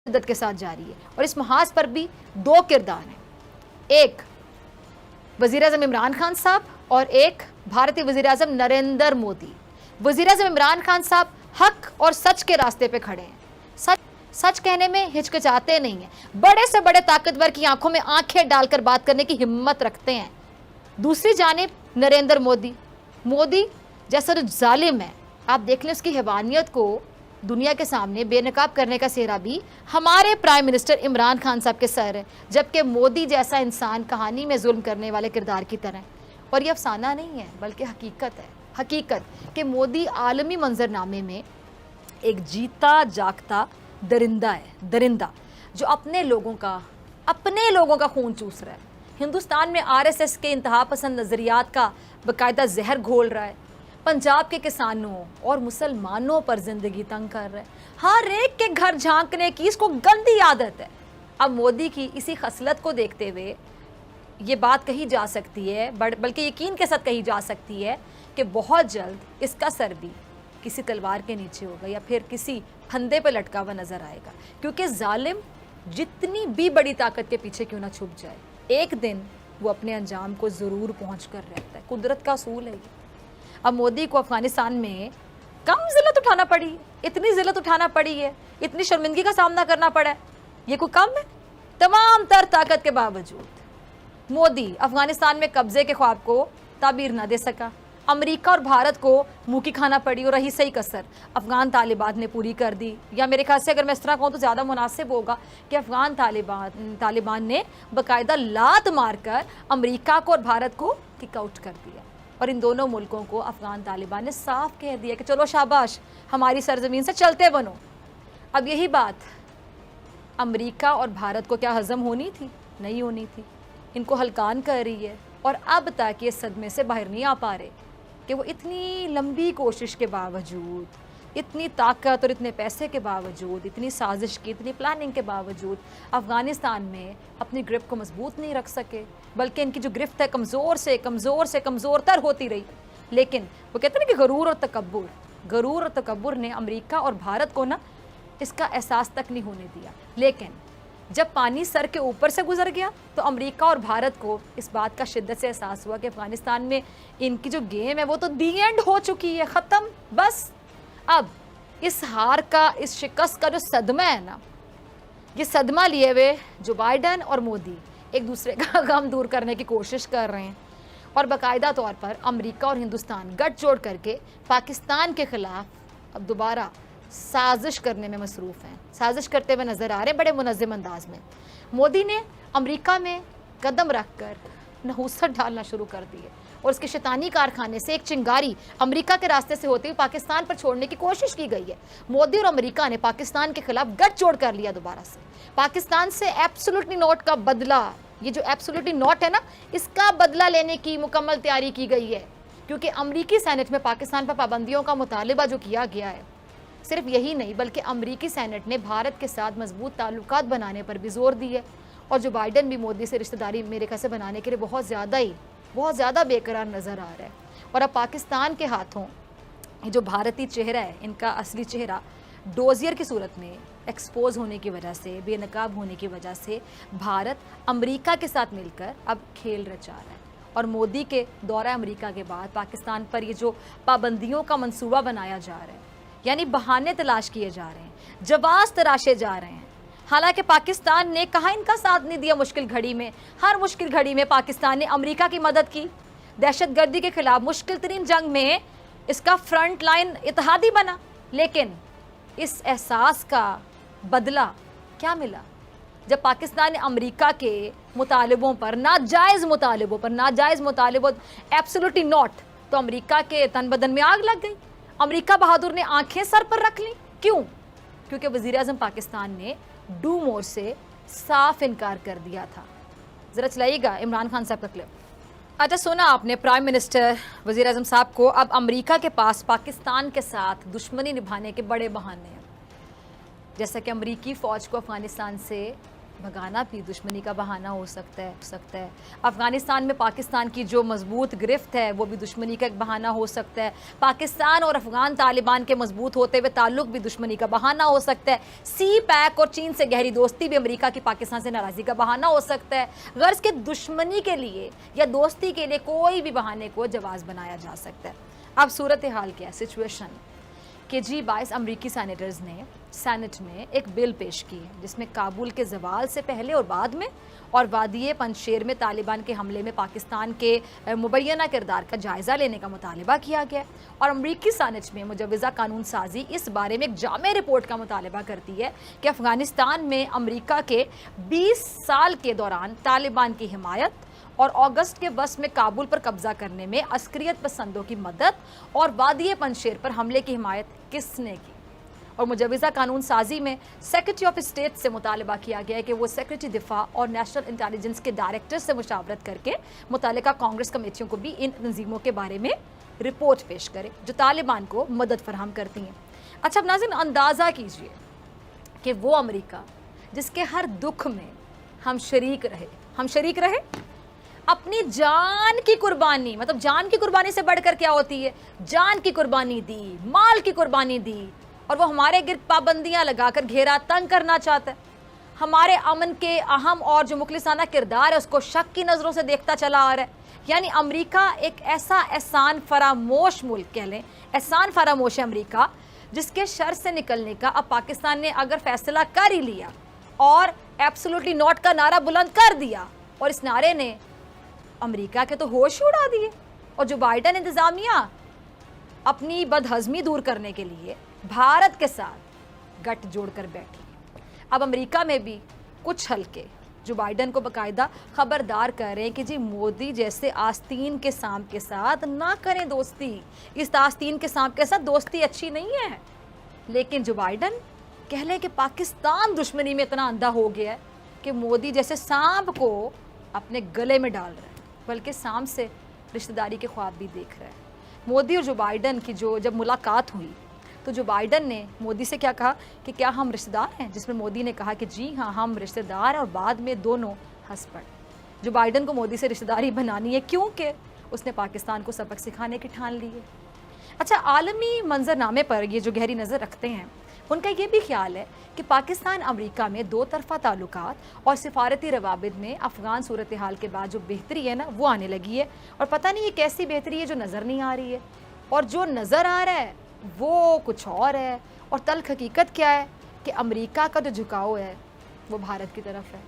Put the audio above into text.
شدت کے ساتھ جاری ہے اور اس محاذ پر بھی دو کردار ہیں، ایک وزیر اعظم عمران خان صاحب اور ایک بھارتی وزیر اعظم نریندر مودی۔ وزیر اعظم عمران خان صاحب حق اور سچ کے راستے پہ کھڑے ہیں، سچ کہنے میں ہچکچاتے نہیں ہیں، بڑے سے بڑے طاقتور کی آنکھوں میں آنکھیں ڈال کر بات کرنے کی ہمت رکھتے ہیں۔ دوسری جانب نریندر مودی جیسا جو ظالم ہے، آپ دیکھ لیں اس کی حیوانیت کو دنیا کے سامنے بے نقاب کرنے کا سہرا بھی ہمارے پرائم منسٹر عمران خان صاحب کے سر ہے، جبکہ مودی جیسا انسان کہانی میں ظلم کرنے والے کردار کی طرح ہے۔ اور یہ افسانہ نہیں ہے بلکہ حقیقت کہ مودی عالمی منظرنامے میں ایک جیتا جاگتا درندہ جو اپنے لوگوں کا خون چوس رہا ہے، ہندوستان میں RSS کے انتہا پسند نظریات کا باقاعدہ زہر گھول رہا ہے، پنجاب کے کسانوں اور مسلمانوں پر زندگی تنگ کر رہا ہے، ہر ایک کے گھر جھانکنے کی اس کو گندی عادت ہے۔ اب مودی کی اسی خصلت کو دیکھتے ہوئے یہ بات کہی جا سکتی ہے، بلکہ یقین کے ساتھ کہی جا سکتی ہے کہ بہت جلد اس کا سر بھی کسی تلوار کے نیچے ہوگا یا پھر کسی پھندے پہ لٹکا ہوا نظر آئے گا، کیونکہ ظالم جتنی بھی بڑی طاقت کے پیچھے کیوں نہ چھپ جائے، ایک دن وہ اپنے انجام کو ضرور پہنچ کر رہتا ہے، قدرت کا اصول ہے یہ۔ اب مودی کو افغانستان میں کم ذلت اٹھانا پڑی ہے، اتنی ذلت اٹھانا پڑی ہے، اتنی شرمندگی کا سامنا کرنا پڑا ہے، یہ کوئی کم ہے؟ تمام تر طاقت کے باوجود مودی افغانستان میں قبضے کے خواب کو تعبیر نہ دے سکا، امریکہ اور بھارت کو منہ کی کھانا پڑی اور رہی صحیح کسر افغان طالبان نے پوری کر دی، یا میرے خیال سے اگر میں اس طرح کہوں تو زیادہ مناسب ہوگا کہ افغان طالبان نے باقاعدہ لات مار کر امریکہ کو اور بھارت کو کک آؤٹ کر دیا، اور ان دونوں ملکوں کو افغان طالبان نے صاف کہہ دیا کہ چلو شاباش، ہماری سرزمین سے چلتے بنو۔ اب یہی بات امریکہ اور بھارت کو کیا ہضم ہونی تھی؟ نہیں ہونی تھی، ان کو ہلکان کر رہی ہے، اور اب تک یہ صدمے سے باہر نہیں آ پا رہے کہ وہ اتنی لمبی کوشش کے باوجود، اتنی طاقت اور اتنے پیسے کے باوجود، اتنی سازش کی، اتنی پلاننگ کے باوجود افغانستان میں اپنی گرپ کو مضبوط نہیں رکھ سکے، بلکہ ان کی جو گرفت ہے کمزور سے کمزور تر ہوتی رہی۔ لیکن وہ کہتے ہیں کہ غرور اور تکبر نے امریکہ اور بھارت کو نا اس کا احساس تک نہیں ہونے دیا، لیکن جب پانی سر کے اوپر سے گزر گیا تو امریکہ اور بھارت کو اس بات کا شدت سے احساس ہوا کہ افغانستان میں ان کی جو گیم ہے وہ تو دی اینڈ ہو چکی ہے، ختم، بس۔ اب اس ہار کا، اس شکست کا جو صدمہ ہے نا، یہ صدمہ لیے ہوئے جو بائیڈن اور مودی ایک دوسرے کا غم دور کرنے کی کوشش کر رہے ہیں، اور باقاعدہ طور پر امریکہ اور ہندوستان گٹھ جوڑ کر کے پاکستان کے خلاف اب دوبارہ سازش کرنے میں مصروف ہیں، سازش کرتے ہوئے نظر آ رہے ہیں بڑے منظم انداز میں۔ مودی نے امریکہ میں قدم رکھ کر نحوست ڈالنا شروع کر دی ہے، اور اس کے شیطانی کارخانے سے ایک چنگاری امریکہ کے راستے سے ہوتے ہوئے پاکستان پر چھوڑنے کی کوشش کی گئی ہے۔ مودی اور امریکہ نے پاکستان کے خلاف گٹھ جوڑ کر لیا دوبارہ سے، پاکستان سے ایبسولوٹلی نوٹ کا بدلہ، یہ جو ایبسولوٹلی نوٹ ہے نا، اس کا بدلہ لینے کی مکمل تیاری کی گئی ہے، کیونکہ امریکی سینٹ میں پاکستان پر پابندیوں کا مطالبہ جو کیا گیا ہے، صرف یہی نہیں بلکہ امریکی سینٹ نے بھارت کے ساتھ مضبوط تعلقات بنانے پر بھی زور دی ہے، اور جو بائیڈن بھی مودی سے رشتہ داری میرے خیال سے بنانے کے لیے بہت زیادہ بے قرار نظر آ رہا ہے۔ اور اب پاکستان کے ہاتھوں یہ جو بھارتی چہرہ ہے، ان کا اصلی چہرہ ڈوزیئر کی صورت میں ایکسپوز ہونے کی وجہ سے، بے نقاب ہونے کی وجہ سے بھارت امریکہ کے ساتھ مل کر اب کھیل رچا رہا ہے، اور مودی کے دورہ امریکہ کے بعد پاکستان پر یہ جو پابندیوں کا منصوبہ بنایا جا رہا ہے، یعنی بہانے تلاش کیے جا رہے ہیں، جواز تراشے جا رہے ہیں، حالانکہ پاکستان نے کہاں ان کا ساتھ نہیں دیا مشکل گھڑی میں، ہر مشکل گھڑی میں پاکستان نے امریکہ کی مدد کی، دہشت گردی کے خلاف مشکل ترین جنگ میں اس کا فرنٹ لائن اتحادی بنا، لیکن اس احساس کا بدلہ کیا ملا جب پاکستان نے امریکہ کے مطالبوں پر، ناجائز مطالبوں ایبسولوٹلی ناٹ، تو امریکہ کے تن بدن میں آگ لگ گئی، امریکہ بہادر نے آنکھیں سر پر رکھ لیں۔ کیوں؟ کیونکہ وزیر اعظم پاکستان نے ڈو مور سے صاف انکار کر دیا تھا۔ ذرا چلائیے گا عمران خان صاحب کا کلپ۔ اچھا سنا آپ نے، پرائم منسٹر وزیر اعظم صاحب کو اب امریکہ کے پاس پاکستان کے ساتھ دشمنی نبھانے کے بڑے بہانے ہیں، جیسا کہ امریکی فوج کو افغانستان سے بھگانا بھی دشمنی کا بہانہ ہو سکتا ہے. افغانستان میں پاکستان کی جو مضبوط گرفت ہے وہ بھی دشمنی کا ایک بہانہ ہو سکتا ہے. پاکستان اور افغان طالبان کے مضبوط ہوتے ہوئے تعلق بھی دشمنی کا بہانہ ہو سکتا ہے. سی پیک اور چین سے گہری دوستی بھی امریکہ کی پاکستان سے ناراضی کا بہانہ ہو سکتا ہے. غرض کہ دشمنی کے لیے یا دوستی کے لیے کوئی بھی بہانے کو جواز بنایا جا سکتا ہے. اب صورتحال کیا ہے، سچویشن کہ جی 22 امریکی سینیٹرز نے سینٹ میں ایک بل پیش کی ہے جس میں کابل کے زوال سے پہلے اور بعد میں اور وادی پنجشیر میں طالبان کے حملے میں پاکستان کے مبینہ کردار کا جائزہ لینے کا مطالبہ کیا گیا ہے. اور امریکی سینٹ میں مجوزہ قانون سازی اس بارے میں ایک جامع رپورٹ کا مطالبہ کرتی ہے کہ افغانستان میں امریکہ کے 20 سال کے دوران طالبان کی حمایت اور اگست کے وسط میں کابل پر قبضہ کرنے میں عسکریت پسندوں کی مدد اور وادی پنجشیر پر حملے کی حمایت کس نے کی. اور مجوزہ قانون سازی میں سیکرٹری آف اسٹیٹ سے مطالبہ کیا گیا ہے کہ وہ سیکرٹری دفاع اور نیشنل انٹیلیجنس کے ڈائریکٹر سے مشاورت کر کے متعلقہ کانگریس کمیٹیوں کو بھی ان تنظیموں کے بارے میں رپورٹ پیش کرے جو طالبان کو مدد فراہم کرتی ہیں. اچھا اب ناظرین اندازہ کیجئے کہ وہ امریکہ جس کے ہر دکھ میں ہم شریک رہے اپنی جان کی قربانی، مطلب جان کی قربانی سے بڑھ کر کیا ہوتی ہے، جان کی قربانی دی، مال کی قربانی دی، اور وہ ہمارے گرد پابندیاں لگا کر گھیرا تنگ کرنا چاہتا ہے. ہمارے امن کے اہم اور جو مخلصانہ کردار ہے اس کو شک کی نظروں سے دیکھتا چلا آ رہا ہے. یعنی امریکہ ایک ایسا احسان فراموش ملک کہہ لیں، احسان فراموش ہے امریکہ، جس کے شر سے نکلنے کا اب پاکستان نے اگر فیصلہ کر ہی لیا اور ایبسولوٹلی ناٹ کا نعرہ بلند کر دیا، اور اس نعرے نے امریکہ کے تو ہوش اڑا دیے، اور جو بائیڈن انتظامیہ اپنی بدہضمی دور کرنے کے لیے بھارت کے ساتھ گٹھ جوڑ کر بیٹھی. اب امریکہ میں بھی کچھ حلقے جو بائیڈن کو باقاعدہ خبردار کر رہے ہیں کہ جی مودی جیسے آستین کے سانپ کے ساتھ نہ کریں دوستی، اس آستین کے سانپ کے ساتھ دوستی اچھی نہیں ہے. لیکن جو بائیڈن کہہ لیں کہ پاکستان دشمنی میں اتنا اندھا ہو گیا ہے کہ مودی جیسے سانپ کو اپنے گلے میں ڈال رہا ہے، بلکہ سانپ سے رشتہ داری کے خواب بھی دیکھ رہا ہے. مودی اور جو بائیڈن کی جب ملاقات ہوئی تو جو بائیڈن نے مودی سے کیا کہا کہ کیا ہم رشتہ دار ہیں، جس میں مودی نے کہا کہ جی ہاں ہم رشتہ دار ہیں، اور بعد میں دونوں ہنس پڑے. جو بائیڈن کو مودی سے رشتہ داری بنانی ہے کیونکہ اس نے پاکستان کو سبق سکھانے کی ٹھان لی ہے. اچھا عالمی منظرنامے پر یہ جو گہری نظر رکھتے ہیں ان کا یہ بھی خیال ہے کہ پاکستان امریکہ میں دو طرفہ تعلقات اور سفارتی روابط میں افغان صورتحال کے بعد جو بہتری ہے نا وہ آنے لگی ہے. اور پتہ نہیں یہ کیسی بہتری ہے جو نظر نہیں آ رہی ہے، اور جو نظر آ رہا ہے وہ کچھ اور ہے. اور تلخ حقیقت کیا ہے کہ امریکہ کا جو جھکاؤ ہے وہ بھارت کی طرف ہے.